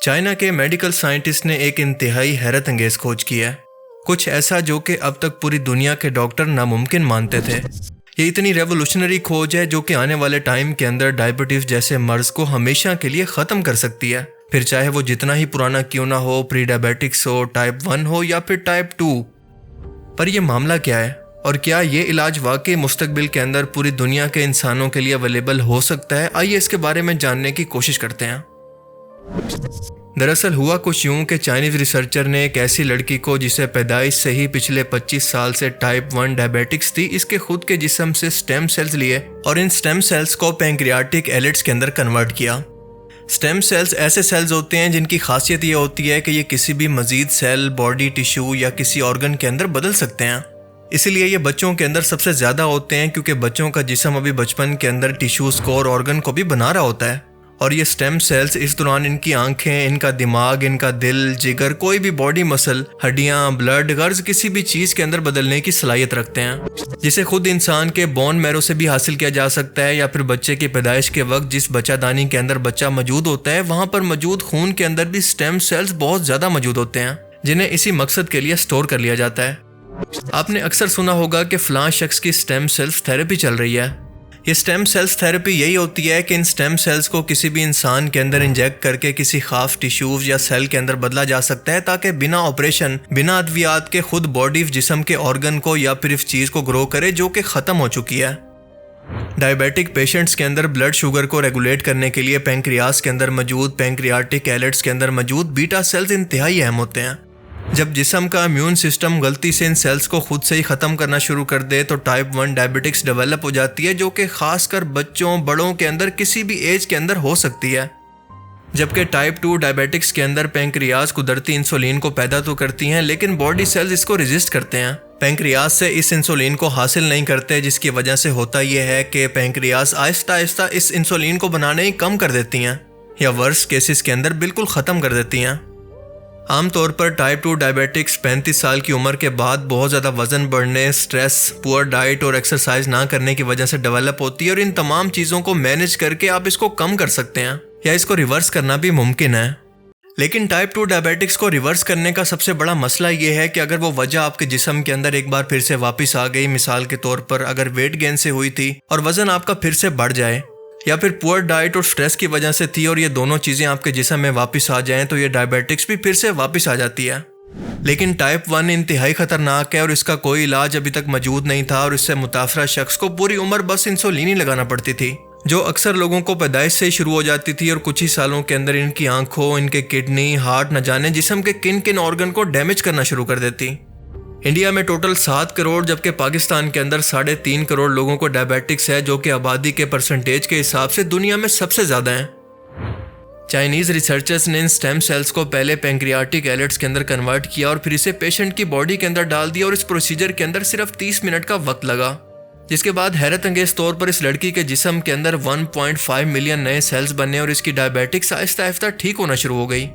China के medical scientist ने एक इंतहाई हैरत अंगेज खोज की है। कुछ ऐसा जो कि अब तक पूरी दुनिया के डॉक्टर नामुमकिन मानते थे। ये इतनी रेवोल्यूशनरी खोज है जो कि आने वाले टाइम के अंदर डायबिटीज जैसे मर्ज को हमेशा के लिए ख़त्म कर सकती है, फिर चाहे वो जितना ही पुराना क्यों ना हो, प्री डायबिटिक्स हो, टाइप 1 हो या फिर टाइप 2। पर यह मामला क्या है और क्या ये इलाज वाकई मुस्तकबिल के अंदर पूरी दुनिया के इंसानों के लिए अवेलेबल हो सकता है? आइए इसके बारे में जानने की कोशिश करते हैं। दरअसल हुआ कुछ यूं कि चाइनीज रिसर्चर ने एक ऐसी लड़की को जिसे पैदाइश से ही पिछले 25 साल से टाइप 1 डायबिटिक्स थी, इसके खुद के जिस्म से स्टेम सेल्स लिए और इन स्टेम सेल्स को पैंक्रियाटिक एलिट्स के अंदर कन्वर्ट किया। स्टेम सेल्स ऐसे सेल्स होते हैं जिनकी खासियत ये होती है कि ये किसी भी मजीद सेल, बॉडी टिश्यू या किसी ऑर्गन के अंदर बदल सकते हैं। इसीलिए ये बच्चों के अंदर सबसे ज़्यादा होते हैं क्योंकि बच्चों का जिस्म अभी बचपन के अंदर टिश्यूज़ को और ऑर्गन को भी बना रहा होता है और ये स्टेम सेल्स इस दौरान इनकी आंखें, इनका दिमाग, इनका दिल, जिगर, कोई भी बॉडी मसल, हड्डियां, ब्लड, गर्ज किसी भी चीज़ के अंदर बदलने की सलाहियत रखते हैं, जिसे खुद इंसान के बोन मैरो से भी हासिल किया जा सकता है या फिर बच्चे की पैदाइश के वक्त जिस बच्चादानी के अंदर बच्चा मौजूद होता है वहाँ पर मौजूद खून के अंदर भी स्टेम सेल्स बहुत ज़्यादा मौजूद होते हैं जिन्हें इसी मकसद के लिए स्टोर कर लिया जाता है। आपने अक्सर सुना होगा कि फ़लाँ शख्स की स्टेम सेल्स थेरेपी चल रही है। ये स्टेम सेल्स थेरेपी यही होती है कि इन स्टेम सेल्स को किसी भी इंसान के अंदर इंजेक्ट करके किसी खास टिश्यूज या सेल के अंदर बदला जा सकता है ताकि बिना ऑपरेशन, बिना अद्वियात के खुद बॉडी जिस्म के ऑर्गन को या फिर इस चीज़ को ग्रो करे जो कि ख़त्म हो चुकी है। डायबिटिक पेशेंट्स के अंदर ब्लड शुगर को रेगुलेट करने के लिए पैंक्रियास के अंदर मौजूद पैंक्रियाटिक एलिट्स के अंदर मौजूद बीटा सेल्स इंतहाई अहम होते हैं। जब जिस्म का इम्यून सिस्टम गलती से इन सेल्स को खुद से ही ख़त्म करना शुरू कर दे तो टाइप 1 डायबिटिक्स डेवलप हो जाती है जो कि खासकर बच्चों, बड़ों के अंदर किसी भी एज के अंदर हो सकती है। जबकि टाइप 2 डायबिटिक्स के अंदर पैंक्रियास कुदरती इंसुलिन को पैदा तो करती हैं लेकिन बॉडी सेल्स इसको रेजिस्ट करते हैं, पैंक्रियास से इस इंसुलिन को हासिल नहीं करते, जिसकी वजह से होता यह है कि पैंक्रियास आहिस्ता आहिस्ता इस इंसुलिन को बनाने ही कम कर देती हैं या वर्स केसेस के अंदर बिल्कुल ख़त्म कर देती हैं। आमतौर पर टाइप 2 डायबिटिक्स 35 साल की उम्र के बाद बहुत ज़्यादा वज़न बढ़ने, स्ट्रेस, पुअर डाइट और एक्सरसाइज ना करने की वजह से डेवलप होती है और इन तमाम चीज़ों को मैनेज करके आप इसको कम कर सकते हैं या इसको रिवर्स करना भी मुमकिन है। लेकिन टाइप 2 डायबिटिक्स को रिवर्स करने का सबसे बड़ा मसला ये है कि अगर वो वजह आपके जिस्म के अंदर एक बार फिर से वापस आ गई, मिसाल के तौर पर अगर वेट गेन से हुई थी और वज़न आपका फिर से बढ़ जाए या फिर पुअर डाइट और स्ट्रेस की वजह से थी और ये दोनों चीज़ें आपके जिस्म में वापस आ जाएं तो ये डायबिटिक्स भी फिर से वापस आ जाती है। लेकिन टाइप 1 इंतहाई ख़तरनाक है और इसका कोई इलाज अभी तक मौजूद नहीं था और इससे मुतासरा शख्स को पूरी उम्र बस इंसुलिन ही लगाना पड़ती थी, जो अक्सर लोगों को पैदाइश से ही शुरू हो जाती थी और कुछ ही सालों के अंदर इनकी आंखों, इनके किडनी, हार्ट न जाने जिस्म के किन किन ऑर्गन को डैमेज करना शुरू कर देती। इंडिया में टोटल 7 करोड़ जबकि पाकिस्तान के अंदर 3.5 करोड़ लोगों को डायबिटिक्स है जो कि आबादी के परसेंटेज के हिसाब से दुनिया में सबसे ज़्यादा है। चाइनीज़ रिसर्चर्स ने इन स्टेम सेल्स को पहले पैंक्रियाटिक एलिट्स के अंदर कन्वर्ट किया और फिर इसे पेशेंट की बॉडी के अंदर डाल दिया और इस प्रोसीजर के अंदर सिर्फ 30 मिनट का वक्त लगा, जिसके बाद हैरत अंगेज तौर पर इस लड़की के जिस्म के अंदर 1.5 मिलियन नए सेल्स बने और इसकी डायबिटिक्स आहिस्ता आहिस्ता ठीक होना शुरू हो गई।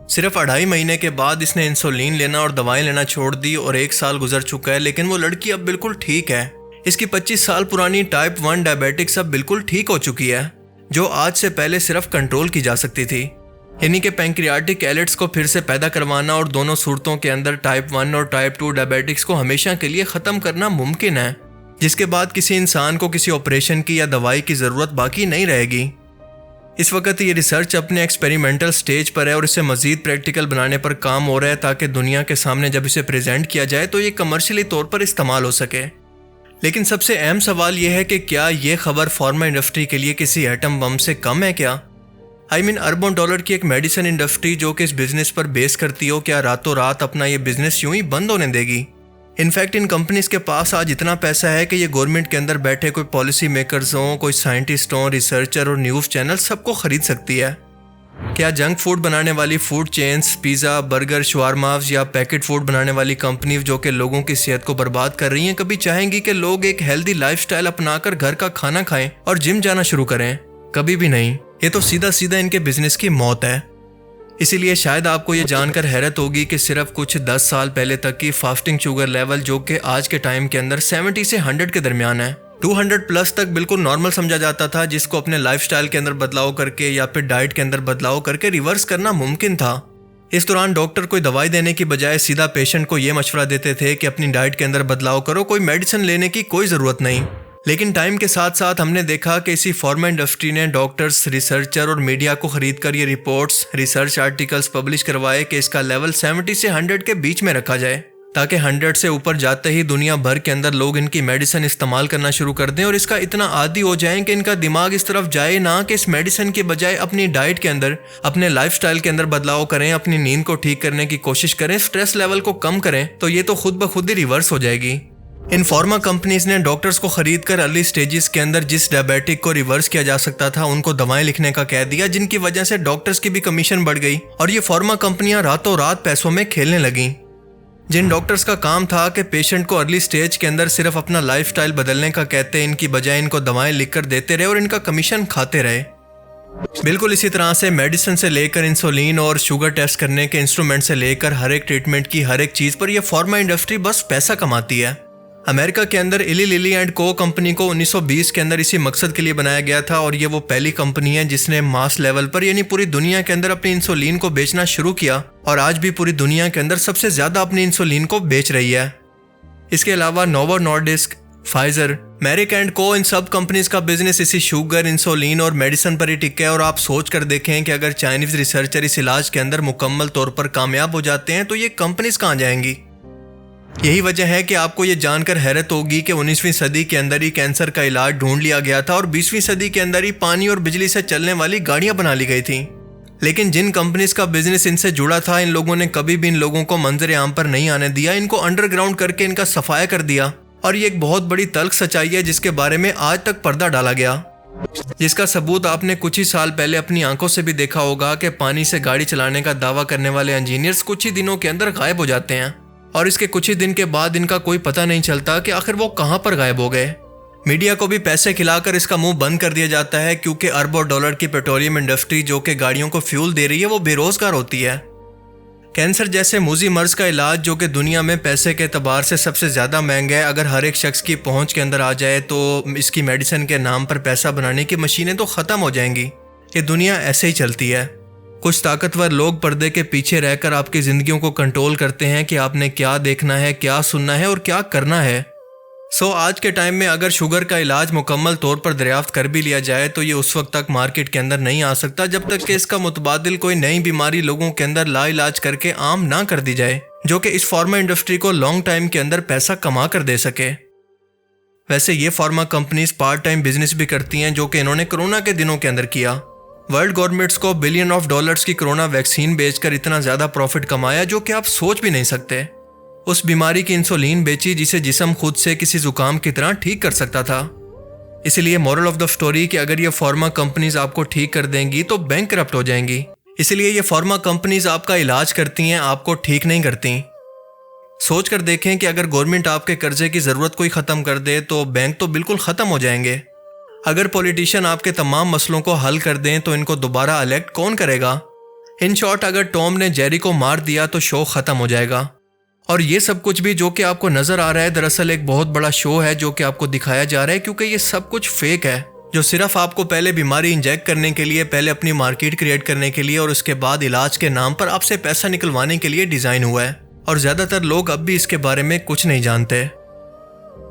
सिर्फ 2.5 महीने के बाद इसने इंसुलिन लेना और दवाएं लेना छोड़ दी और 1 साल गुजर चुका है लेकिन वो लड़की अब बिल्कुल ठीक है। इसकी 25 साल पुरानी टाइप 1 डायबिटिक्स अब बिल्कुल ठीक हो चुकी है जो आज से पहले सिर्फ कंट्रोल की जा सकती थी। इन्हीं के पैंक्रियाटिक एलिट्स को फिर से पैदा करवाना और दोनों सूरतों के अंदर टाइप 1 और टाइप 2 डायबिटिक्स को हमेशा के लिए ख़त्म करना मुमकिन है, जिसके बाद किसी इंसान को किसी ऑपरेशन की या दवाई की ज़रूरत बाकी नहीं रहेगी। इस वक्त ये रिसर्च अपने एक्सपेरिमेंटल स्टेज पर है और इसे मज़ीद प्रैक्टिकल बनाने पर काम हो रहा है ताकि दुनिया के सामने जब इसे प्रेजेंट किया जाए तो ये कमर्शियली तौर पर इस्तेमाल हो सके। लेकिन सबसे अहम सवाल यह है कि क्या ये खबर फार्मा इंडस्ट्री के लिए किसी एटम बम से कम है क्या? अरबों डॉलर की एक मेडिसिन इंडस्ट्री जो कि इस बिज़नेस पर बेस करती हो, क्या रातों रात अपना ये बिज़नेस यूं ही बंद होने देगी? इनफैक्ट इन कंपनीज के पास आज इतना पैसा है कि ये गवर्नमेंट के अंदर बैठे कोई पॉलिसी मेकर्स हों, कोई साइंटिस्ट हों, रिसर्चर और न्यूज़ चैनल सबको ख़रीद सकती है। क्या जंक फूड बनाने वाली फूड चेन्स, पिज़्ज़ा, बर्गर, शवारमास या पैकेट फूड बनाने वाली कंपनीज जो कि लोगों की सेहत को बर्बाद कर रही हैं कभी चाहेंगी कि लोग एक हेल्दी लाइफस्टाइल अपनाकर घर का खाना खाएं और जिम जाना शुरू करें? कभी भी नहीं। ये तो सीधा सीधा इनके बिजनेस की मौत है। इसीलिए शायद आपको ये जानकर हैरत होगी कि सिर्फ कुछ 10 साल पहले तक की फास्टिंग शुगर लेवल जो कि आज के टाइम के अंदर 70 से 100 के दरमियान है, 200 प्लस तक बिल्कुल नॉर्मल समझा जाता था, जिसको अपने लाइफस्टाइल के अंदर बदलाव करके या फिर डाइट के अंदर बदलाव करके रिवर्स करना मुमकिन था। इस दौरान डॉक्टर कोई दवाई देने की बजाय सीधा पेशेंट को ये मशवरा देते थे कि अपनी डाइट के अंदर बदलाव करो, कोई मेडिसिन लेने की कोई ज़रूरत नहीं। लेकिन टाइम के साथ साथ हमने देखा कि इसी फार्मा इंडस्ट्री ने डॉक्टर्स, रिसर्चर और मीडिया को खरीद कर ये रिपोर्ट्स, रिसर्च आर्टिकल्स पब्लिश करवाए कि इसका लेवल 70 से 100 के बीच में रखा जाए, ताकि 100 से ऊपर जाते ही दुनिया भर के अंदर लोग इनकी मेडिसिन इस्तेमाल करना शुरू कर दें और इसका इतना आदी हो जाएं कि इनका दिमाग इस तरफ जाए ना कि इस मेडिसिन के बजाय अपनी डाइट के अंदर, अपने लाइफस्टाइल के अंदर बदलाव करें, अपनी नींद को ठीक करने की कोशिश करें, स्ट्रेस लेवल को कम करें, तो ये तो खुद ब खुद ही रिवर्स हो जाएगी। इन फार्मा कंपनीज ने डॉक्टर्स को खरीद कर अर्ली स्टेजेस के अंदर जिस डायबिटिक को रिवर्स किया जा सकता था उनको दवाएं लिखने का कह दिया, जिनकी वजह से डॉक्टर्स की भी कमीशन बढ़ गई और ये फार्मा कंपनियां रातों रात पैसों में खेलने लगीं। जिन डॉक्टर्स का काम था कि पेशेंट को अर्ली स्टेज के अंदर सिर्फ अपना लाइफस्टाइल बदलने का कहते, इनकी बजाय इनको दवाएं लिखकर देते रहे और इनका कमीशन खाते रहे। बिल्कुल इसी तरह से मेडिसिन से लेकर इंसुलिन और शुगर टेस्ट करने के इंस्ट्रूमेंट से लेकर हर एक ट्रीटमेंट की हर एक चीज़ पर यह फार्मा इंडस्ट्री बस पैसा कमाती है। अमेरिका के अंदर इली लिली एंड को कंपनी को 1920 के अंदर इसी मकसद के लिए बनाया गया था और ये वो पहली कंपनी है जिसने मास लेवल पर यानी पूरी दुनिया के अंदर अपनी इंसुलिन को बेचना शुरू किया और आज भी पूरी दुनिया के अंदर सबसे ज़्यादा अपनी इंसुलिन को बेच रही है। इसके अलावा नोवो नॉर्डिस्क, फाइजर, मेरिक एंड को, इन सब कंपनीज का बिजनेस इसी शुगर, इंसुलिन और मेडिसिन पर ही टिका है। और आप सोच कर देखें कि अगर चाइनीज रिसर्चर इस इलाज के अंदर मुकम्मल तौर पर कामयाब हो जाते हैं तो ये कंपनीज कहाँ जाएंगी। यही वजह है कि आपको ये जानकर हैरत होगी कि 19वीं सदी के अंदर ही कैंसर का इलाज ढूंढ लिया गया था और 20वीं सदी के अंदर ही पानी और बिजली से चलने वाली गाड़ियां बना ली गई थी। लेकिन जिन कंपनीज का बिजनेस इनसे जुड़ा था, इन लोगों ने कभी भी इन लोगों को मंजर आम पर नहीं आने दिया, इनको अंडरग्राउंड करके इनका सफाया कर दिया। और ये एक बहुत बड़ी तल्ख सच्चाई है जिसके बारे में आज तक पर्दा डाला गया, जिसका सबूत आपने कुछ ही साल पहले अपनी आंखों से भी देखा होगा कि पानी से गाड़ी चलाने का दावा करने वाले इंजीनियर्स कुछ ही दिनों के अंदर गायब हो जाते हैं और इसके कुछ ही दिन के बाद इनका कोई पता नहीं चलता कि आखिर वो कहां पर गायब हो गए। मीडिया को भी पैसे खिलाकर इसका मुंह बंद कर दिया जाता है क्योंकि अरबों डॉलर की पेट्रोलियम इंडस्ट्री जो कि गाड़ियों को फ्यूल दे रही है वो बेरोजगार होती है। कैंसर जैसे मूजी मर्ज का इलाज जो कि दुनिया में पैसे के एतबार से सबसे ज़्यादा महंगा है, अगर हर एक शख्स की पहुंच के अंदर आ जाए तो इसकी मेडिसिन के नाम पर पैसा बनाने की मशीनें तो ख़त्म हो जाएंगी। ये दुनिया ऐसे ही चलती है। कुछ ताकतवर लोग पर्दे के पीछे रहकर आपकी ज़िंदगियों को कंट्रोल करते हैं कि आपने क्या देखना है, क्या सुनना है और क्या करना है। आज के टाइम में अगर शुगर का इलाज मुकम्मल तौर पर दरियाफ्त कर भी लिया जाए तो ये उस वक्त तक मार्केट के अंदर नहीं आ सकता जब तक कि इसका मुतबादिल कोई नई बीमारी लोगों के अंदर लाइलाज करके आम ना कर दी जाए, जो कि इस फार्मा इंडस्ट्री को लॉन्ग टाइम के अंदर पैसा कमा कर दे सके। वैसे ये pharma companies part time business भी करती हैं, जो कि इन्होंने कोरोना के दिनों के अंदर किया। वर्ल्ड गवर्नमेंट्स को बिलियन ऑफ डॉलर्स की कोरोना वैक्सीन बेचकर इतना ज़्यादा प्रॉफिट कमाया जो कि आप सोच भी नहीं सकते। उस बीमारी की इंसुलिन बेची जिसे जिस्म खुद से किसी जुकाम की तरह ठीक कर सकता था। इसलिए मोरल ऑफ द स्टोरी कि अगर ये फार्मा कंपनीज आपको ठीक कर देंगी तो बैंकरप्ट हो जाएंगी। इसलिए ये फार्मा कंपनीज आपका इलाज करती हैं, आपको ठीक नहीं करती। सोच कर देखें कि अगर गवर्नमेंट आपके कर्जे की ज़रूरत कोई ख़त्म कर दे तो बैंक तो बिल्कुल ख़त्म हो जाएंगे। अगर पॉलिटिशियन आपके तमाम मसलों को हल कर दें तो इनको दोबारा इलेक्ट कौन करेगा। इन शॉर्ट, अगर टॉम ने जेरी को मार दिया तो शो ख़त्म हो जाएगा। और ये सब कुछ भी जो कि आपको नज़र आ रहा है दरअसल एक बहुत बड़ा शो है जो कि आपको दिखाया जा रहा है, क्योंकि ये सब कुछ फेक है, जो सिर्फ आपको पहले बीमारी इंजेक्ट करने के लिए, पहले अपनी मार्केट क्रिएट करने के लिए और उसके बाद इलाज के नाम पर आपसे पैसा निकलवाने के लिए डिज़ाइन हुआ है। और ज़्यादातर लोग अब भी इसके बारे में कुछ नहीं जानते।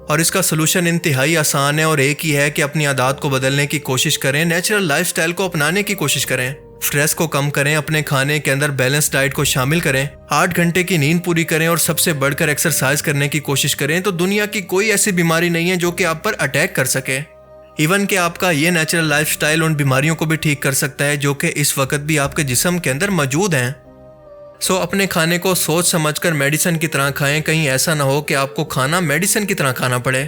और इसका सलूशन इंतहाई आसान है और एक ही है कि अपनी आदत को बदलने की कोशिश करें, नेचुरल लाइफस्टाइल को अपनाने की कोशिश करें, स्ट्रेस को कम करें, अपने खाने के अंदर बैलेंस डाइट को शामिल करें, 8 घंटे की नींद पूरी करें और सबसे बढ़कर एक्सरसाइज करने की कोशिश करें। तो दुनिया की कोई ऐसी बीमारी नहीं है जो कि आप पर अटैक कर सके। इवन कि आपका ये नेचुरल लाइफस्टाइल उन बीमारियों को भी ठीक कर सकता है जो कि इस वक्त भी आपके जिस्म के अंदर मौजूद हैं। अपने खाने को सोच समझकर मेडिसिन की तरह खाएं, कहीं ऐसा ना हो कि आपको खाना मेडिसिन की तरह खाना पड़े।